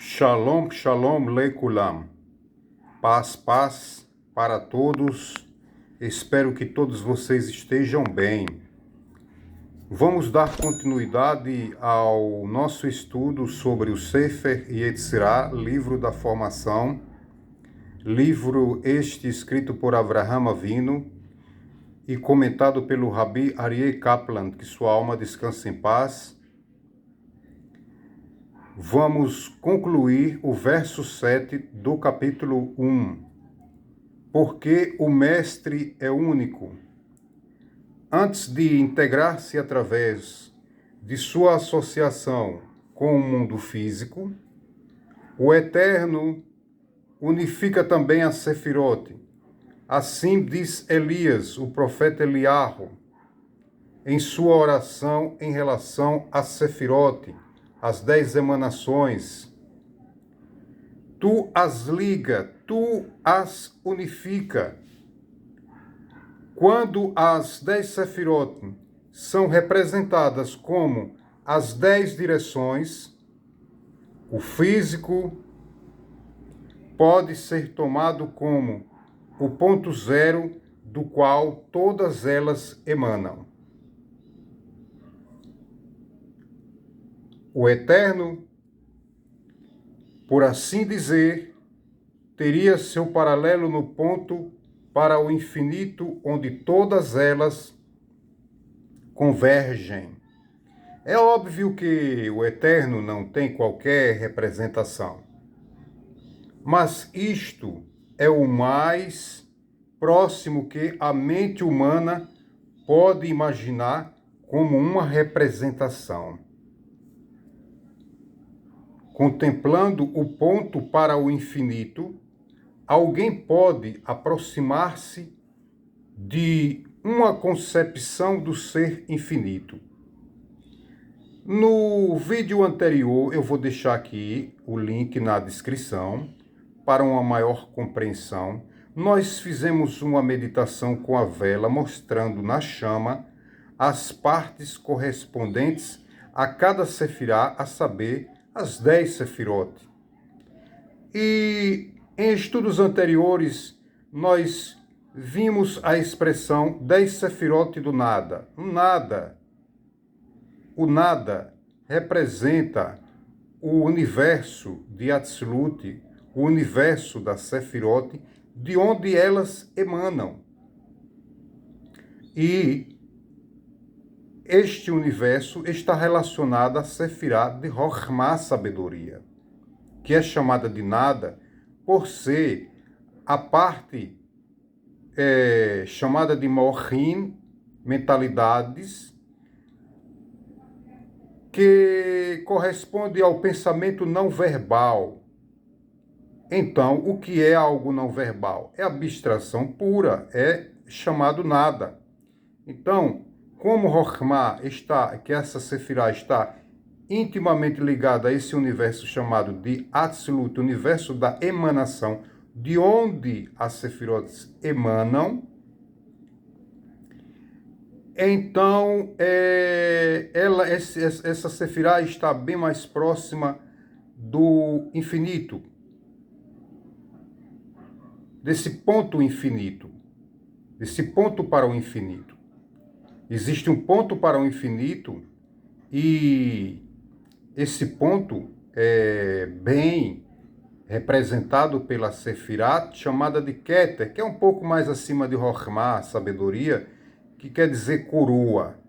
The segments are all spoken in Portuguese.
Shalom, shalom, lekulam. Paz, paz para todos. Espero que todos vocês estejam bem. Vamos dar continuidade ao nosso estudo sobre o Sefer Yetzirah, livro da formação. Livro este escrito por Avraham Avinu e comentado pelo Rabi Aryeh Kaplan, que sua alma descanse em paz. Vamos concluir o verso 7 do capítulo 1. Porque o Mestre é único. Antes de integrar-se através de sua associação com o mundo físico, o Eterno unifica também a Sefirote. Assim diz Elias, o profeta Eliarro, em sua oração em relação a Sefirote, as 10 emanações. Tu as liga, tu as unifica. Quando as 10 Sefirot são representadas como as 10 direções, o físico pode ser tomado como o ponto zero do qual todas elas emanam. O Eterno, por assim dizer, teria seu paralelo no ponto para o infinito, onde todas elas convergem. É óbvio que o Eterno não tem qualquer representação, mas isto é o mais próximo que a mente humana pode imaginar como uma representação. Contemplando o ponto para o infinito, alguém pode aproximar-se de uma concepção do ser infinito. No vídeo anterior, eu vou deixar aqui o link na descrição para uma maior compreensão. Nós fizemos uma meditação com a vela, mostrando na chama as partes correspondentes a cada sefirá, a saber, as 10 sefirot. E em estudos anteriores, nós vimos a expressão 10 sefirot do nada. O nada representa o universo de Atzilut, o universo da sefirot, de onde elas emanam. E este universo está relacionado à sefirá de Rokhmah, sabedoria, que é chamada de nada por ser a parte chamada de Mohin, mentalidades, que corresponde ao pensamento não verbal. Então, o que é algo não verbal? É abstração pura, é chamado nada. Então, como Rokhmah que essa sefirá está intimamente ligada a esse universo chamado de Atzilut, universo da emanação, de onde as sefirot emanam, então essa sefirá está bem mais próxima do infinito, desse ponto infinito, desse ponto para o infinito. Existe um ponto para o infinito e esse ponto é bem representado pela Sefirá, chamada de Keter, que é um pouco mais acima de Rokhmah, sabedoria, que quer dizer coroa,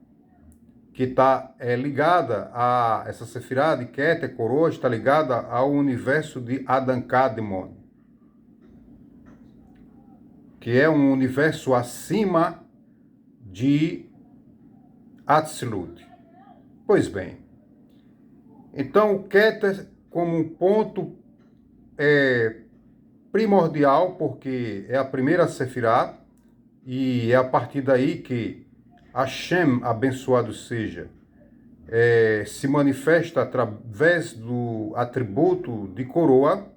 que está ligada a essa Sefirá de Keter, coroa, está ligada ao universo de Adam Kadmon, que é um universo acima de Atzilut. Pois bem, então o Keter como um ponto primordial, porque é a primeira Sefirá, e é a partir daí que Hashem, abençoado seja, se manifesta através do atributo de coroa,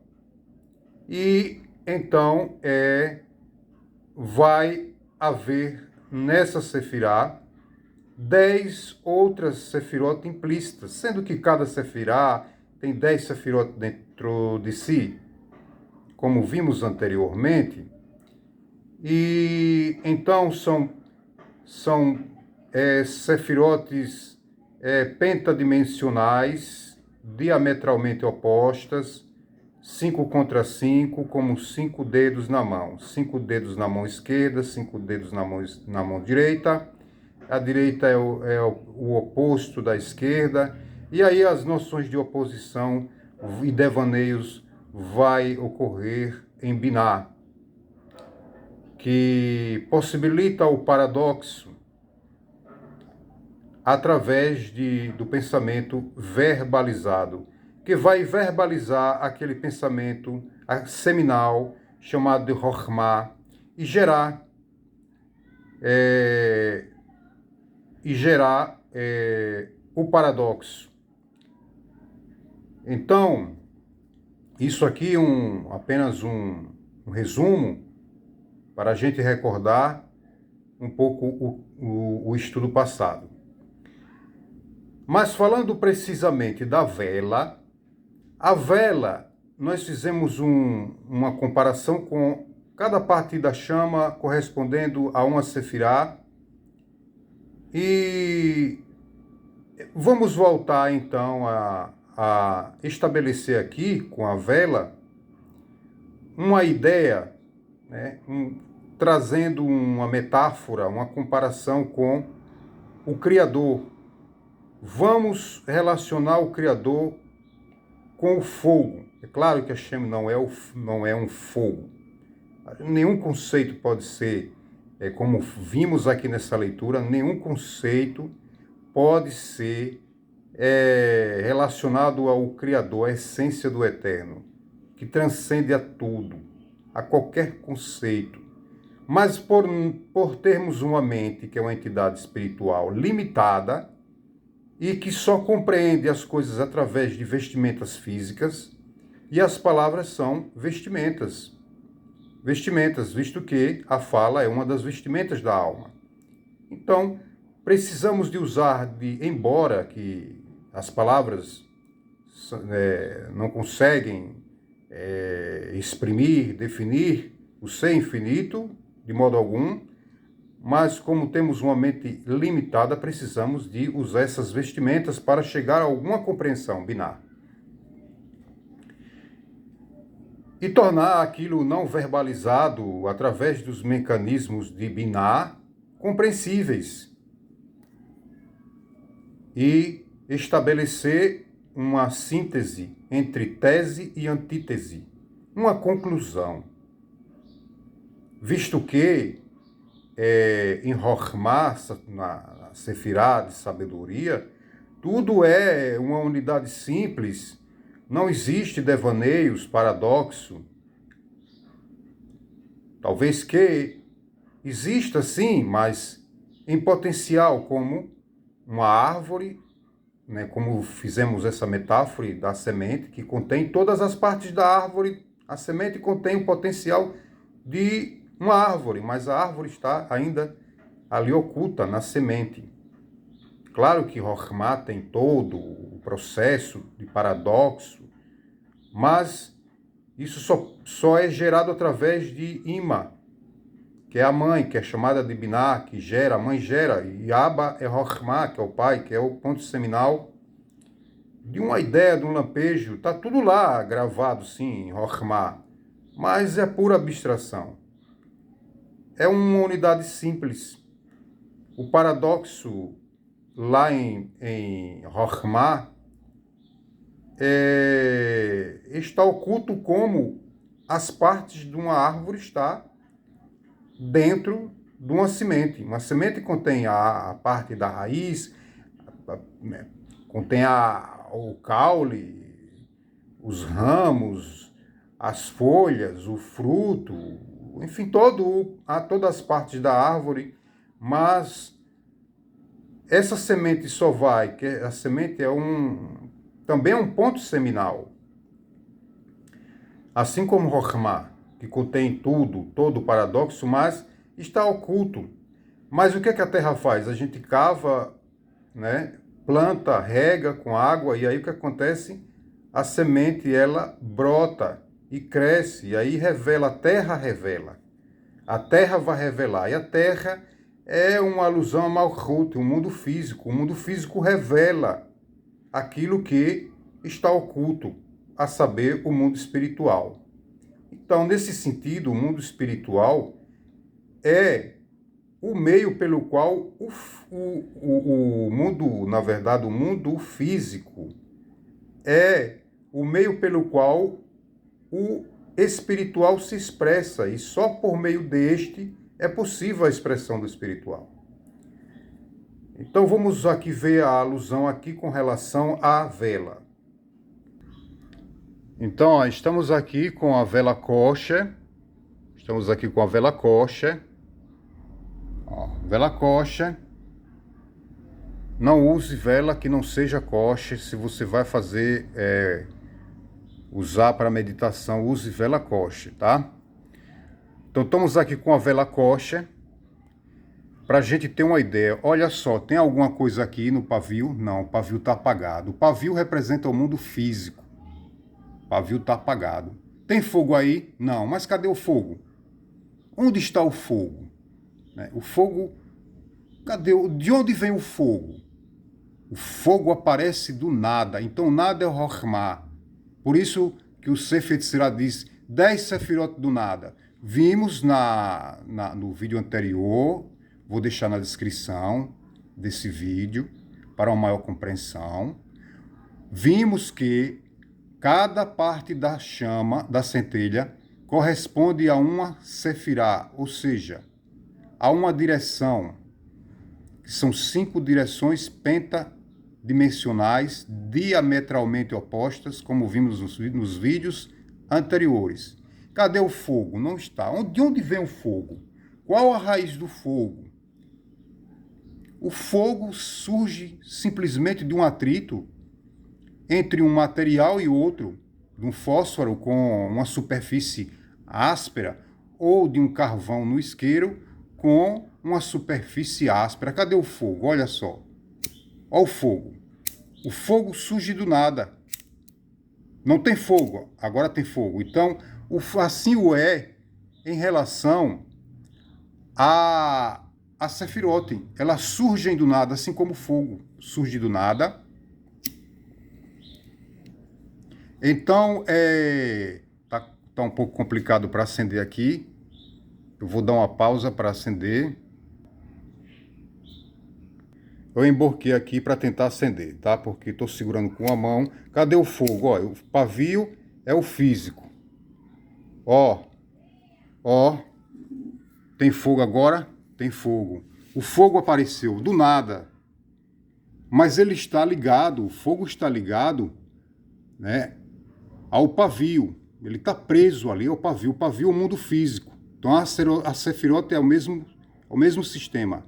e então vai haver nessa Sefirá 10 outras Sefirot implícitas, sendo que cada Sefirá tem 10 Sefirot dentro de si, como vimos anteriormente. E então são sefirotes pentadimensionais, diametralmente opostas, 5 contra 5, como 5 dedos na mão. 5 dedos na mão esquerda, 5 dedos na mão direita. A direita é o oposto da esquerda. E aí as noções de oposição e devaneios vai ocorrer em Binah, que possibilita o paradoxo através do pensamento verbalizado, que vai verbalizar aquele pensamento seminal chamado de Chokhmah e gerar o paradoxo. Então, isso aqui é apenas um resumo para a gente recordar um pouco o estudo passado. Mas falando precisamente da vela, a vela, nós fizemos uma comparação com cada parte da chama correspondendo a uma sefirá. E vamos voltar então a estabelecer aqui com a vela uma ideia, né, trazendo uma metáfora, uma comparação com o Criador. Vamos relacionar o Criador com o fogo. É claro que a Hashem não é um fogo. Nenhum conceito pode ser, como vimos aqui nessa leitura, nenhum conceito pode ser relacionado ao Criador, à essência do Eterno, que transcende a tudo, a qualquer conceito. Mas por termos uma mente, que é uma entidade espiritual limitada, e que só compreende as coisas através de vestimentas físicas, e as palavras são vestimentas. Vestimentas, visto que a fala é uma das vestimentas da alma. Então, precisamos de usar, embora que as palavras não conseguem exprimir, definir o ser infinito, de modo algum, mas como temos uma mente limitada, precisamos de usar essas vestimentas para chegar a alguma compreensão binar. E tornar aquilo não verbalizado através dos mecanismos de Binah compreensíveis. E estabelecer uma síntese entre tese e antítese, uma conclusão. Visto que em Chokhmah, na Sefirá de sabedoria, tudo é uma unidade simples, não existe devaneios, paradoxo. Talvez que exista sim, mas em potencial, como uma árvore, né, como fizemos essa metáfora da semente, que contém todas as partes da árvore. A semente contém o potencial de uma árvore, mas a árvore está ainda ali oculta na semente. Claro que Chokhmah tem todo o processo de paradoxo, mas isso só é gerado através de Ima, que é a mãe, que é chamada de Binah, que gera, a mãe gera, e Abba é Chokhmah, que é o pai, que é o ponto seminal de uma ideia, de um lampejo. Está tudo lá gravado, sim, em Chokhmah, mas é pura abstração. É uma unidade simples. O paradoxo lá em Chokhmah está oculto como as partes de uma árvore está dentro de uma semente. Uma semente contém a parte da raiz, contém o caule, os ramos, as folhas, o fruto, enfim, todas as partes da árvore, mas essa semente só vai, que a semente também é um ponto seminal. Assim como Chokhmah, que contém todo o paradoxo, mas está oculto. Mas o que a terra faz? A gente cava, né, planta, rega com água, e aí o que acontece? a semente ela brota e cresce, e aí revela, a terra revela. A terra vai revelar, e a terra é uma alusão a Malchut, o mundo físico. O mundo físico revela aquilo que está oculto, a saber, o mundo espiritual. Então, nesse sentido, o mundo espiritual é o meio pelo qual o mundo, na verdade, o mundo físico é o meio pelo qual o espiritual se expressa, e só por meio deste é possível a expressão do espiritual. Então vamos aqui ver a alusão aqui com relação à vela. Então, ó, estamos aqui com a vela kosher. Estamos aqui com a vela kosher. Ó, vela kosher. Não use vela que não seja kosher. Se você vai fazer, usar para meditação, use vela kosher, tá? Então estamos aqui com a vela kosher. Para a gente ter uma ideia, olha só, tem alguma coisa aqui no pavio? Não, o pavio está apagado. O pavio representa o mundo físico. O pavio está apagado. Tem fogo aí? Não, mas cadê o fogo? Onde está o fogo? O fogo, cadê? De onde vem o fogo? O fogo aparece do nada, então nada é o Rochma. Por isso que o Sefer Yetzirah diz 10 sefirot do nada. Vimos no vídeo anterior, vou deixar na descrição desse vídeo, para uma maior compreensão. Vimos que cada parte da chama, da centelha, corresponde a uma sefirá, ou seja, a uma direção, que são 5 direções pentadimensionais, diametralmente opostas, como vimos nos vídeos anteriores. Cadê o fogo? Não está. De onde vem o fogo? Qual a raiz do fogo? O fogo surge simplesmente de um atrito entre um material e outro, de um fósforo com uma superfície áspera ou de um carvão no isqueiro com uma superfície áspera. Cadê o fogo? Olha só. Olha o fogo. O fogo surge do nada. Não tem fogo, agora tem fogo. Então, assim o é em relação a Sefirot. Elas surgem do nada, assim como o fogo surge do nada. Então, tá um pouco complicado para acender aqui. Eu vou dar uma pausa para acender. Eu emborquei aqui para tentar acender, tá? Porque estou segurando com a mão. Cadê o fogo? Ó, o pavio é o físico. Ó. Tem fogo agora? Tem fogo. O fogo apareceu do nada. Mas ele está ligado, o fogo está ligado, né, ao pavio. Ele está preso ali ao pavio. O pavio é o mundo físico. Então a Sefirot é o mesmo sistema.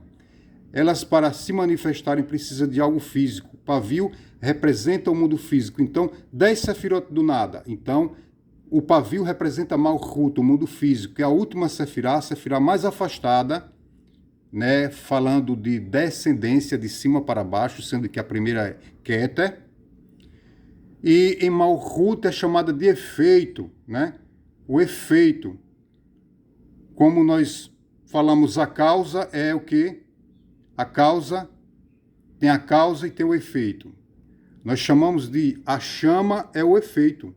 Elas, para se manifestarem, precisam de algo físico. O pavio representa o mundo físico. Então, 10 Sefirot do nada. Então, o pavio representa Malchut, o mundo físico, que é a última Sefirá, a Sefirá mais afastada, né, falando de descendência de cima para baixo, sendo que a primeira é Keter. E em Malchut é chamada de efeito, né? O efeito. Como nós falamos, a causa é o quê? A causa, tem a causa e tem o efeito. Nós chamamos de a chama é o efeito.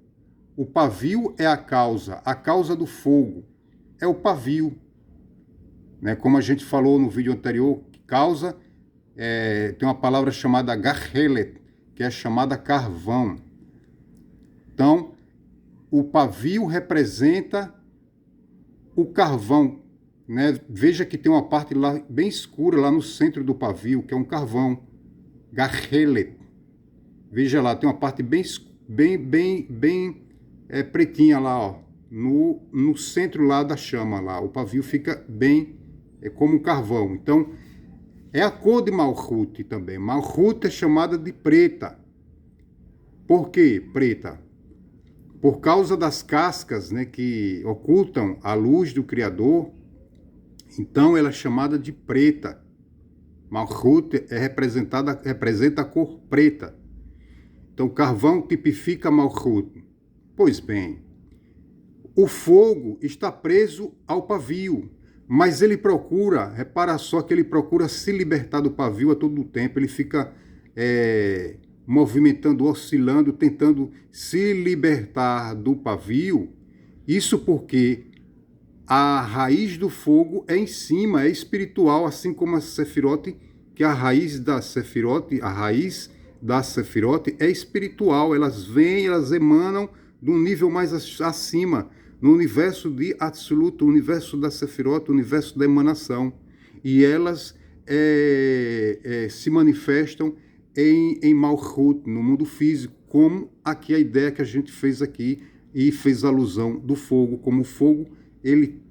O pavio é a causa do fogo é o pavio. Né? Como a gente falou no vídeo anterior, causa, tem uma palavra chamada gachelet, que é chamada carvão. Então, o pavio representa o carvão. Né? Veja que tem uma parte lá bem escura, lá no centro do pavio, que é um carvão. Gachelet. Veja lá, tem uma parte bem pretinha lá, ó, no centro lá da chama. Lá. O pavio fica bem como um carvão. Então, é a cor de Malchut também. Malchut é chamada de preta. Por que preta? Por causa das cascas, né, que ocultam a luz do Criador. Então ela é chamada de preta. Malchut representa a cor preta. Então, carvão tipifica Malchut. Pois bem, o fogo está preso ao pavio, mas ele procura, repara só que ele procura se libertar do pavio a todo tempo, ele fica movimentando, oscilando, tentando se libertar do pavio. Isso porque a raiz do fogo é em cima, é espiritual, assim como a Sefirote, que a raiz da Sefirote é espiritual, elas vêm, elas emanam de um nível mais acima, no universo de absoluto, o universo da Sefirote, o universo da emanação. E elas se manifestam em Malchut, no mundo físico, como aqui a ideia que a gente fez aqui e fez alusão do fogo, como o fogo ele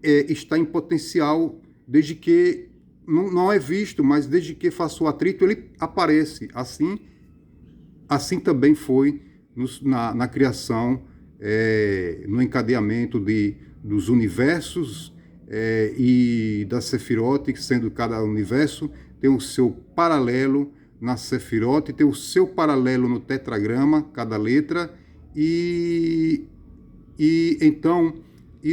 está em potencial desde que não é visto, mas desde que faça o atrito ele aparece. Assim também foi na criação, no encadeamento dos universos e da Sefirote, sendo cada universo tem o seu paralelo na Sefirote, tem o seu paralelo no tetragrama, cada letra, e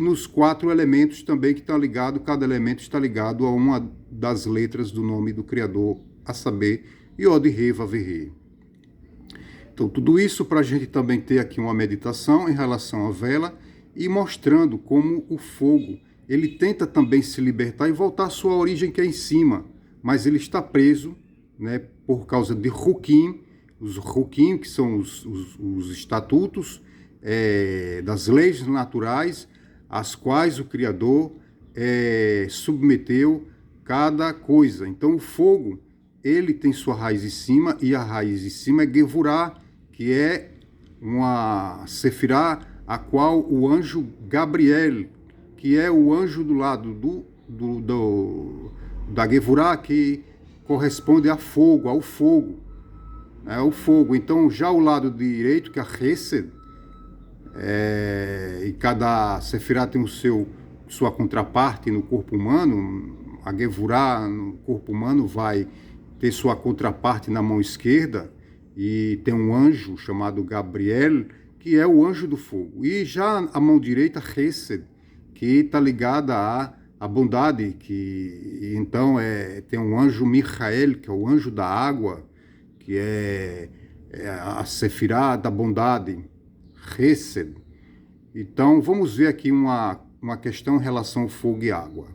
nos 4 elementos também que estão ligados, cada elemento está ligado a uma das letras do nome do Criador, a saber, Yod-He Vav-He. Então, tudo isso para a gente também ter aqui uma meditação em relação à vela e mostrando como o fogo, ele tenta também se libertar e voltar à sua origem que é em cima, mas ele está preso, né, por causa de Hukim, os Hukim, que são os estatutos das leis naturais, às quais o Criador submeteu cada coisa. Então, o fogo, ele tem sua raiz em cima, e a raiz em cima é Gevurah, que é uma Sefirá, a qual o anjo Gabriel, que é o anjo do lado da Gevurah, que corresponde ao fogo. O fogo. Então, já o lado direito, que é a Hesed, e cada Sefirá tem sua contraparte no corpo humano. A Gevurah no corpo humano vai ter sua contraparte na mão esquerda, e tem um anjo chamado Gabriel, que é o anjo do fogo. E já a mão direita, Hesed, que está ligada à bondade, que então tem um anjo Michael, que é o anjo da água, que é a Sefirá da bondade, Hesed. Então, vamos ver aqui uma questão em relação ao fogo e água.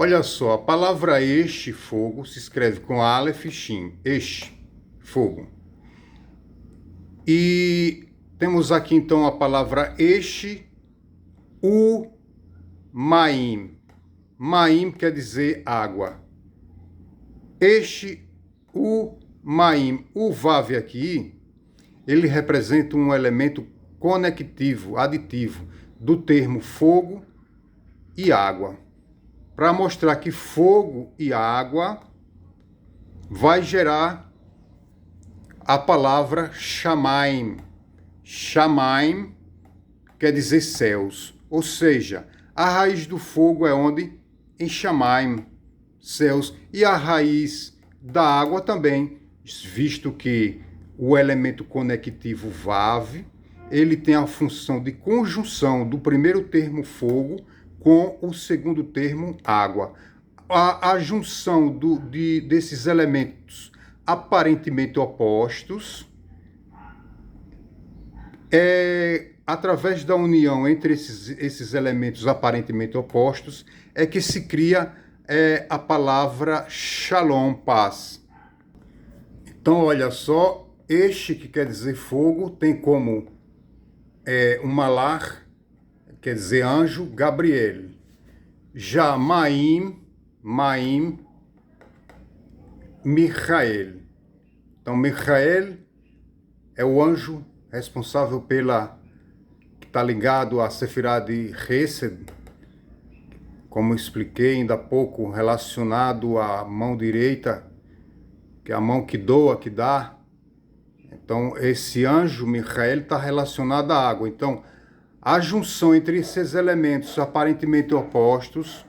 Olha só, a palavra este, fogo, se escreve com Aleph e Shin. Este, fogo. E temos aqui então a palavra este, Maim. Maim quer dizer água. Este, Maim. O Vav aqui, ele representa um elemento conectivo, aditivo, do termo fogo e água, para mostrar que fogo e água vai gerar a palavra Shamaim. Shamaim quer dizer céus, ou seja, a raiz do fogo é onde? Em Shamaim, céus, e a raiz da água também, visto que o elemento conectivo Vav, ele tem a função de conjunção do primeiro termo fogo com o segundo termo água. A junção desses elementos aparentemente opostos através da união entre esses elementos aparentemente opostos é que se cria a palavra Shalom, paz. Então, olha só, este que quer dizer fogo tem como um malar, quer dizer anjo, Gabriel. Já Maim, Michael. Então, Michael é o anjo responsável que está ligado à Sefirá de Hesed, como expliquei ainda há pouco, relacionado à mão direita, que é a mão que doa, que dá. Então, esse anjo, Michael, está relacionado à água. Então, a junção entre esses elementos aparentemente opostos,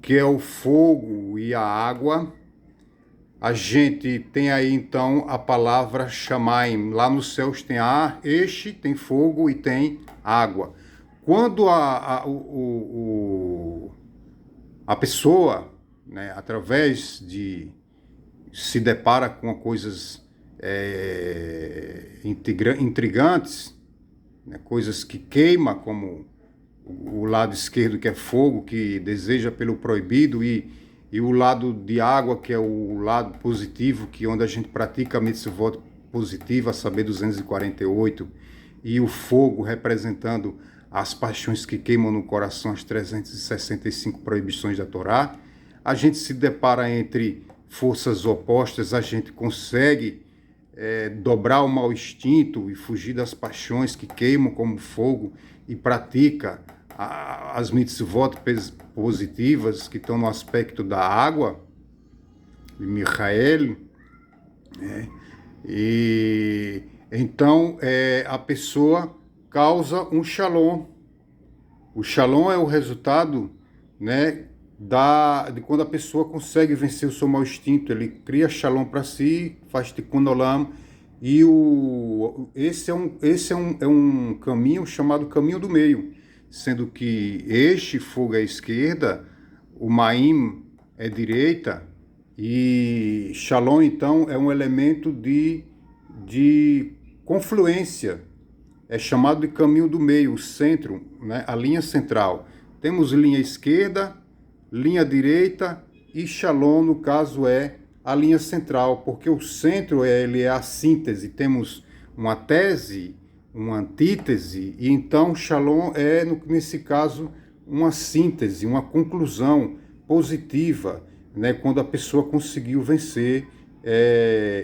que é o fogo e a água a gente tem aí então a palavra Shamaim. Lá nos céus tem ar, tem fogo e tem água. Quando a pessoa, né, através de se depara com coisas intrigantes, né, coisas que queimam, como o lado esquerdo, que é fogo, que deseja pelo proibido, e o lado de água, que é o lado positivo, que é onde a gente pratica a mitzvot positiva, a saber, 248, e o fogo representando as paixões que queimam no coração, as 365 proibições da Torá. A gente se depara entre forças opostas, a gente consegue dobrar o mau instinto e fugir das paixões que queimam como fogo e pratica as mitzvot positivas que estão no aspecto da água, de Michael, né? E então a pessoa causa um shalom. O shalom é o resultado, né, de quando a pessoa consegue vencer o seu mau instinto. Ele cria shalom para si, faz tikkun olam, e esse é um caminho chamado caminho do meio, sendo que fogo é esquerda, o Maim é direita, e Shalom, então, é um elemento de confluência. É chamado de caminho do meio, o centro, né? A linha central. Temos linha esquerda, linha direita e Shalom, no caso, é a linha central, porque o centro ele é a síntese. Temos uma tese, uma antítese, e então Shalom é, nesse caso, uma síntese, uma conclusão positiva, né, quando a pessoa conseguiu vencer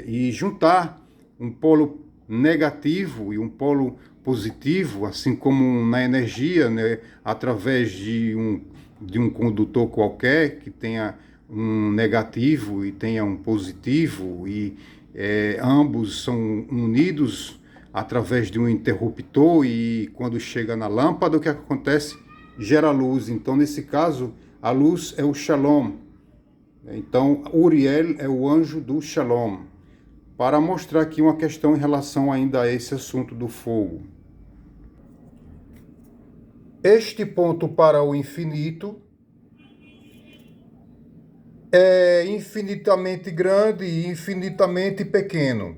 e juntar um polo negativo e um polo positivo, assim como na energia, né, através de um condutor qualquer que tenha um negativo e tenha um positivo, e ambos são unidos através de um interruptor, e quando chega na lâmpada, o que acontece? Gera luz. Então, nesse caso, a luz é o Shalom. Então, Uriel é o anjo do Shalom. Para mostrar aqui uma questão em relação ainda a esse assunto do fogo. Este ponto para o infinito é infinitamente grande e infinitamente pequeno.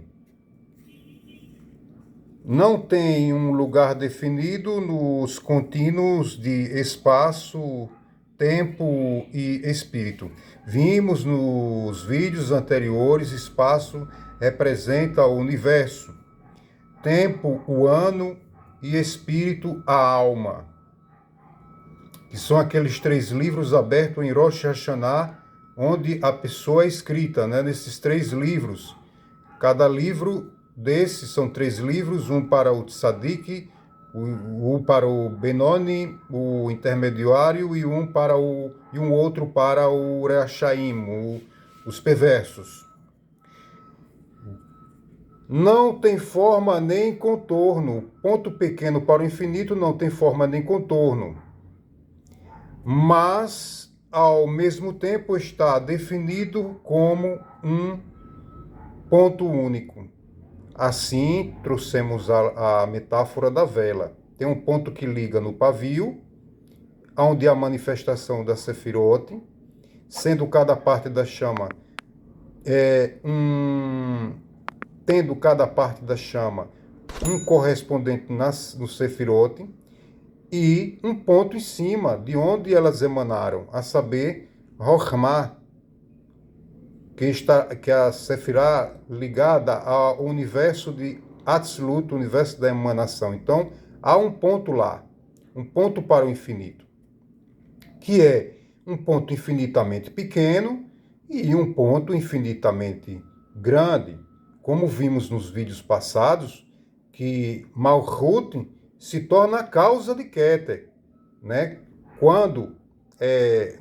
Não tem um lugar definido nos contínuos de espaço, tempo e espírito. Vimos nos vídeos anteriores, espaço representa o universo, tempo, o ano, e espírito, a alma, que são aqueles 3 livros abertos em Rosh Hashanah, onde a pessoa é escrita, né? Nesses 3 livros. Cada livro desses são 3 livros, um para o Tzadik, um para o Benoni, o intermediário, e um outro para o Reachaim, os perversos. Não tem forma nem contorno. Ponto pequeno para o infinito não tem forma nem contorno. Mas, ao mesmo tempo, está definido como um ponto único. Assim, trouxemos a metáfora da vela. Tem um ponto que liga no pavio, onde há a manifestação da Sefirot, sendo cada parte da chama tendo cada parte da chama um correspondente no Sefirot, e um ponto em cima de onde elas emanaram, a saber, Rochma, que é a Sefirá ligada ao universo de Atzlut, o universo da emanação. Então, há um ponto lá, um ponto para o infinito, que é um ponto infinitamente pequeno e um ponto infinitamente grande. Como vimos nos vídeos passados, que Malchut se torna a causa de Keter, né? Quando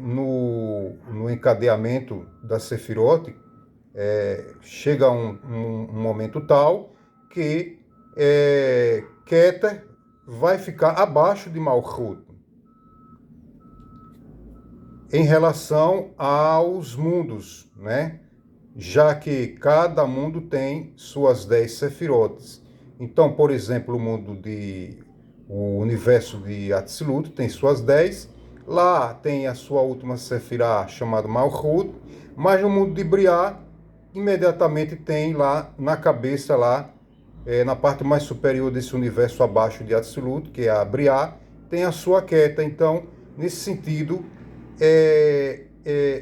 no encadeamento da Sefirot chega um momento tal que Keter vai ficar abaixo de Malchut em relação aos mundos, né? já que cada mundo tem suas 10 sefirotes. Então, por exemplo, o universo de Atzilut tem suas 10, lá tem a sua última sefirá chamada Malchut, mas no mundo de Briá, imediatamente tem lá na cabeça, lá, na parte mais superior desse universo abaixo de Atzilut, que é a Briá, tem a sua Queta. Então, nesse sentido,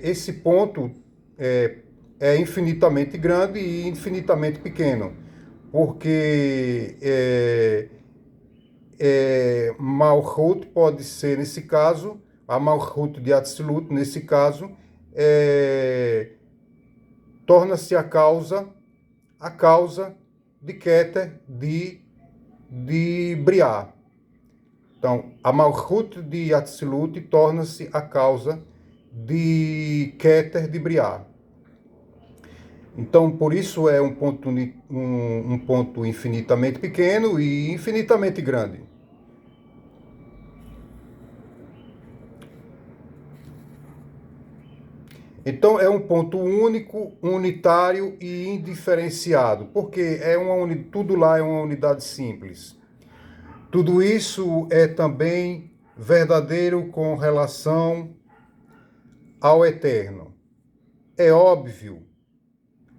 esse ponto é infinitamente grande e infinitamente pequeno, porque Malchut pode ser, nesse caso, a Malchut de Atzilut, nesse caso, torna-se a causa de Keter de Briá. Então, a Malchut de Atzilut torna-se a causa de Keter de Briá. Então, por isso é um ponto infinitamente pequeno e infinitamente grande. Então, é um ponto único, unitário e indiferenciado, porque tudo lá é uma unidade simples. Tudo isso é também verdadeiro com relação ao eterno. É óbvio,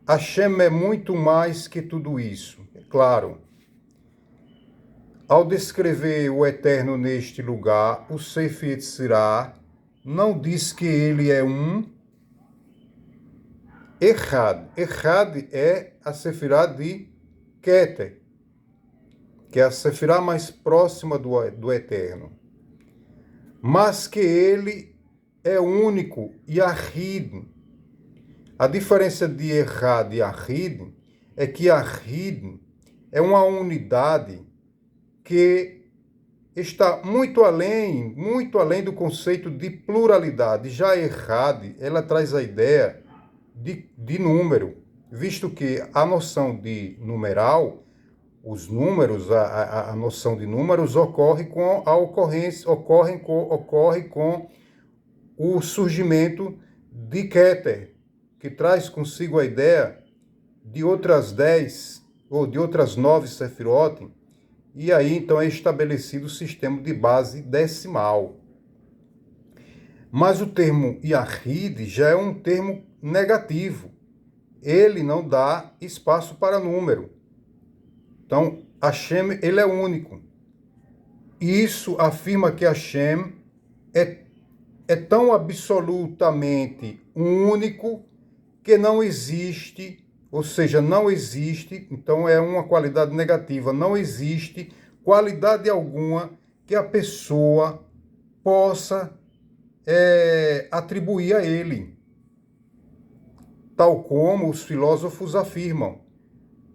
Hashem é muito mais que tudo isso, é claro. Ao descrever o eterno neste lugar, o Sefer Yetzirah não diz que ele é um Echad. Echad é a Sefirá de Keter, que é a Sefirá mais próxima do eterno. Mas que ele é único, Yahid. A diferença de Echad e Yahid é que Yahid é uma unidade que está muito além do conceito de pluralidade. Já Echad, ela traz a ideia de número, visto que a noção de numeral, os números, a noção de números ocorre com o surgimento de Keter, que traz consigo a ideia de outras 10 ou de outras 9 sefirot, e aí então é estabelecido o sistema de base decimal. Mas o termo Yahid já é um termo negativo. Ele não dá espaço para número. Então, Hashem, ele é único. Isso afirma que Hashem é tão absolutamente único que não existe, ou seja, não existe, então é uma qualidade negativa, não existe qualidade alguma que a pessoa possa atribuir a ele. Tal como os filósofos afirmam,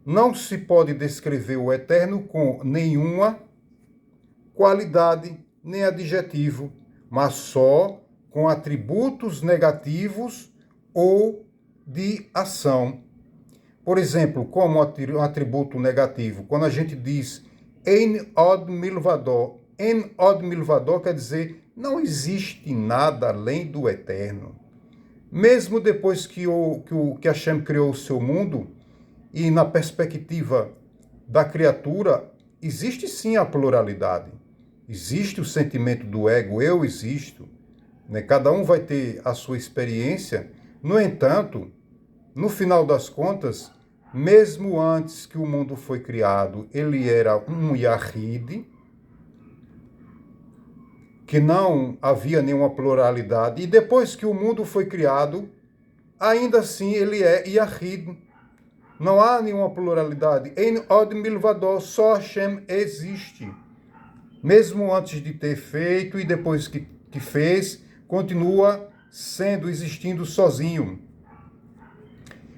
não se pode descrever o eterno com nenhuma qualidade nem adjetivo, mas só com atributos negativos ou de ação. Por exemplo, como um atributo negativo, quando a gente diz Ein od milvado, Ein od milvado quer dizer não existe nada além do eterno. Mesmo depois que Hashem criou o seu mundo, e na perspectiva da criatura, existe sim a pluralidade. Existe o sentimento do ego, eu existo. Né? Cada um vai ter a sua experiência. No entanto, no final das contas, mesmo antes que o mundo foi criado, ele era um Yahid, que não havia nenhuma pluralidade. E depois que o mundo foi criado, ainda assim ele é Yahid. Não há nenhuma pluralidade. Em od milvado, só Hashem existe. Mesmo antes de ter feito e depois que fez, continua existindo sozinho.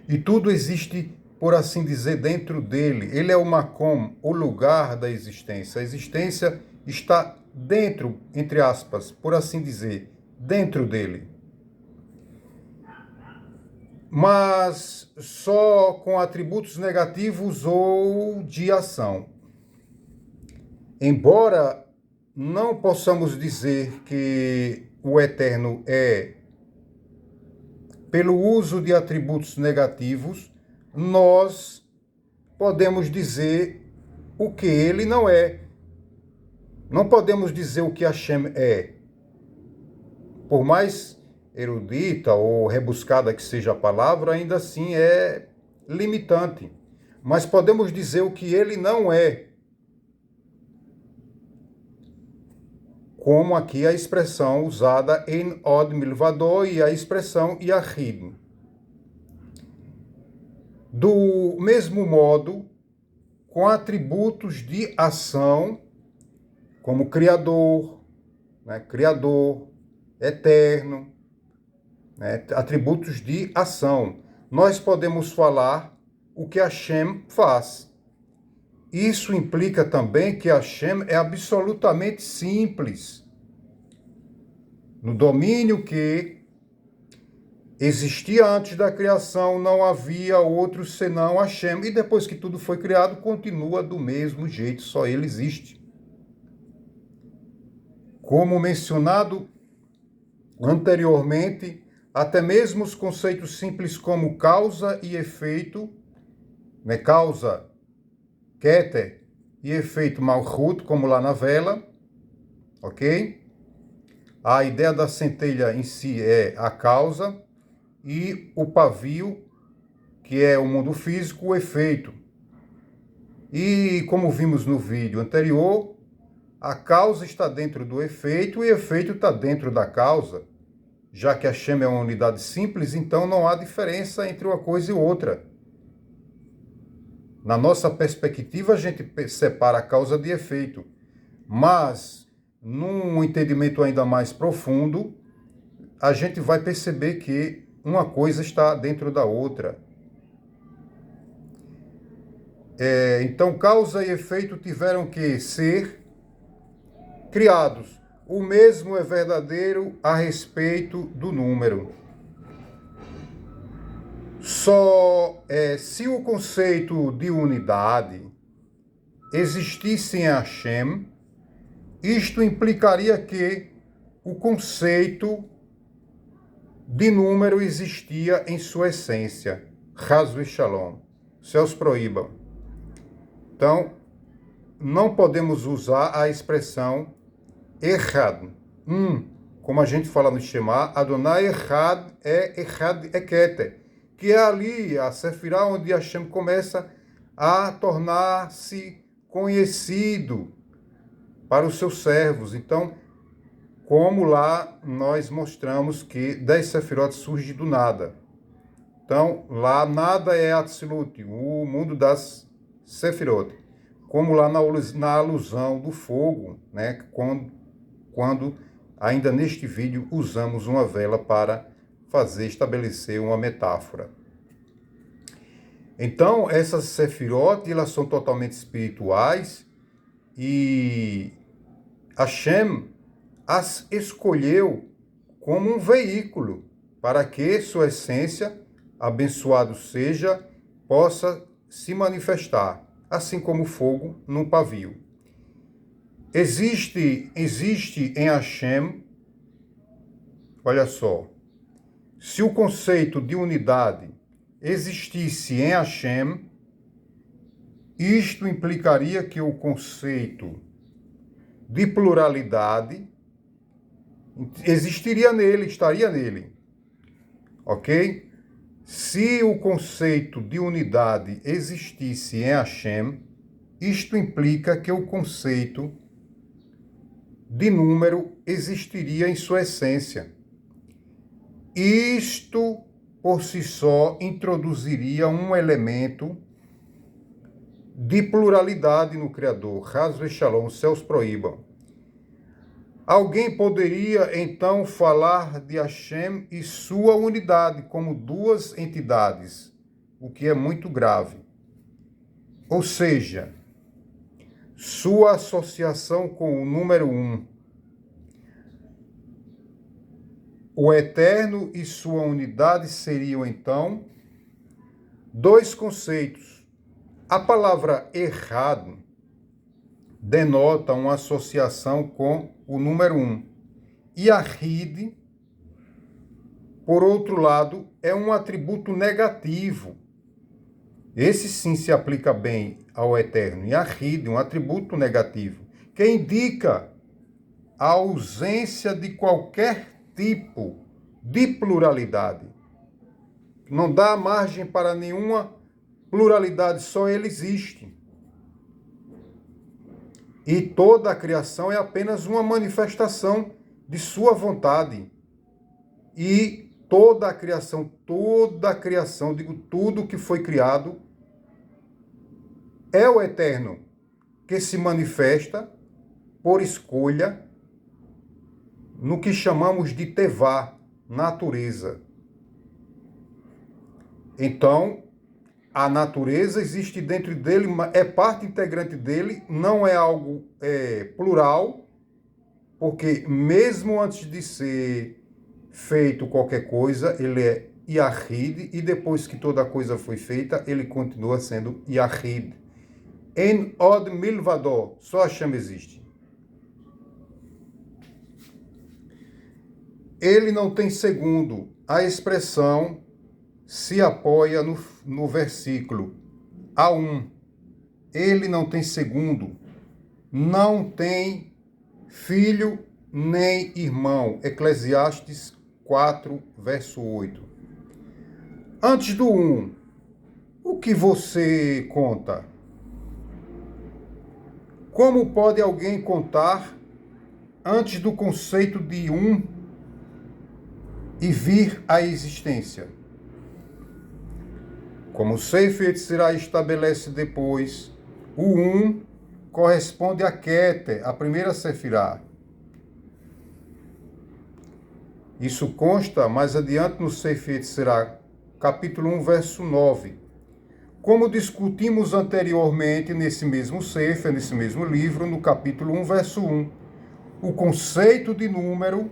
E tudo existe, por assim dizer, dentro dele. Ele é o Makom, o lugar da existência. A existência está dentro, entre aspas, por assim dizer, dentro dele. Mas só com atributos negativos ou de ação. Embora não possamos dizer que o eterno é pelo uso de atributos negativos, nós podemos dizer o que ele não é. Não podemos dizer o que Hashem é. Por mais erudita ou rebuscada que seja a palavra, ainda assim é limitante. Mas podemos dizer o que ele não é. Como aqui a expressão usada em Od Milvado e a expressão Yahid. Do mesmo modo, com atributos de ação, como Criador, né, Criador, Eterno, né, atributos de ação. Nós podemos falar o que Hashem faz. Isso implica também que Hashem é absolutamente simples, no domínio que existia antes da criação, não havia outro senão Hashem, e depois que tudo foi criado, continua do mesmo jeito, só ele existe. Como mencionado anteriormente, até mesmo os conceitos simples como causa e efeito, né, causa, Keter e efeito Malchut, como lá na vela, ok? A ideia da centelha em si é a causa e o pavio, que é o mundo físico, o efeito. E como vimos no vídeo anterior, a causa está dentro do efeito e o efeito está dentro da causa. Já que a Hashem é uma unidade simples, então não há diferença entre uma coisa e outra. Na nossa perspectiva, a gente separa a causa de efeito. Mas, num entendimento ainda mais profundo, a gente vai perceber que uma coisa está dentro da outra. Então, causa e efeito tiveram que ser criados. O mesmo é verdadeiro a respeito do número. Só se o conceito de unidade existisse em Hashem, isto implicaria que o conceito de número existia em sua essência. Chas v'shalom. Céus proíbam. Então, não podemos usar a expressão Echad, como a gente fala no Shema, Adonai Echad é Keter, que é ali a Sefirá onde Hashem começa a tornar-se conhecido para os seus servos. Então, como lá nós mostramos que 10 Sefirot surge do nada. Então, lá nada é Atzilut, o mundo das Sefirot. Como lá na alusão do fogo, né, quando ainda neste vídeo usamos uma vela para estabelecer uma metáfora. Então, essas Sefirot, elas são totalmente espirituais e Hashem as escolheu como um veículo para que sua essência, abençoado seja, possa se manifestar, assim como o fogo num pavio. Existe em Hashem, olha só, se o conceito de unidade existisse em Hashem, isto implicaria que o conceito de pluralidade existiria nele, estaria nele, ok? Se o conceito de unidade existisse em Hashem, isto implica que o conceito de número existiria em sua essência. Isto, por si só, introduziria um elemento de pluralidade no Criador. Chas v'shalom, os céus proíbam. Alguém poderia, então, falar de Hashem e sua unidade como duas entidades, o que é muito grave. Ou seja, sua associação com o número 1, o eterno e sua unidade seriam, então, dois conceitos. A palavra errado denota uma associação com o número 1. E a Yahid, por outro lado, é um atributo negativo. Esse sim se aplica bem ao eterno. Yahid, um atributo negativo, que indica a ausência de qualquer tipo de pluralidade. Não dá margem para nenhuma pluralidade, só ele existe. E toda a criação é apenas uma manifestação de sua vontade. E toda a criação, digo, tudo que foi criado, é o eterno, que se manifesta por escolha no que chamamos de tevá, natureza. Então, a natureza existe dentro dele, é parte integrante dele, não é algo plural, porque mesmo antes de ser feito qualquer coisa, ele é Yahid, e depois que toda coisa foi feita, ele continua sendo Yahid. En od milvador, só Hashem existe. Ele não tem segundo. A expressão se apoia no versículo A1. Ele não tem segundo, não tem filho nem irmão. Eclesiastes 4, verso 8. Antes do 1, o que você conta? Como pode alguém contar antes do conceito de 1 e vir à existência? Como o Sefer Yetzirah estabelece depois, o 1 corresponde a Keter, a primeira Sefirah. Isso consta mais adiante no Sefer Yetzirah, capítulo 1, verso 9. Como discutimos anteriormente nesse mesmo Sefer, nesse mesmo livro, no capítulo 1, verso 1, o conceito de número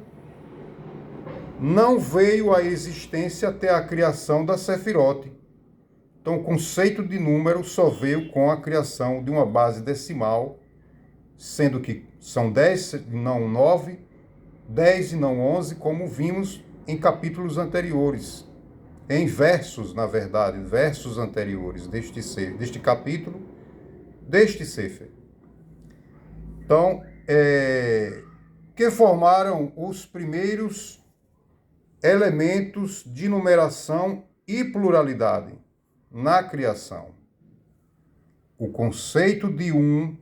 não veio à existência até a criação da Sefirote. Então, o conceito de número só veio com a criação de uma base decimal, sendo que são 10 e não 9, 10 e não 11, como vimos em capítulos anteriores. Em versos, na verdade, versos anteriores deste capítulo, deste Sefer. Então, que formaram os primeiros elementos de numeração e pluralidade na criação. O conceito de 1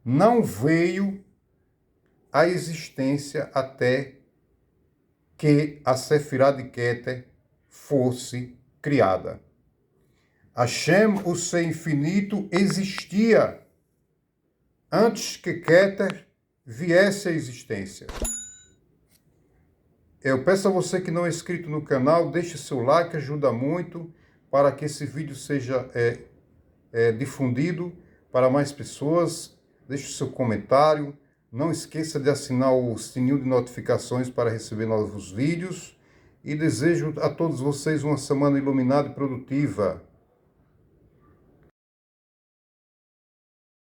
não veio à existência até que a Sefirah de Keter fosse criada. Hashem, o ser infinito, existia antes que Keter viesse à existência. Eu peço a você que não é inscrito no canal, deixe seu like, ajuda muito para que esse vídeo seja difundido para mais pessoas. Deixe o seu comentário. Não esqueça de assinar o sininho de notificações para receber novos vídeos. E desejo a todos vocês uma semana iluminada e produtiva.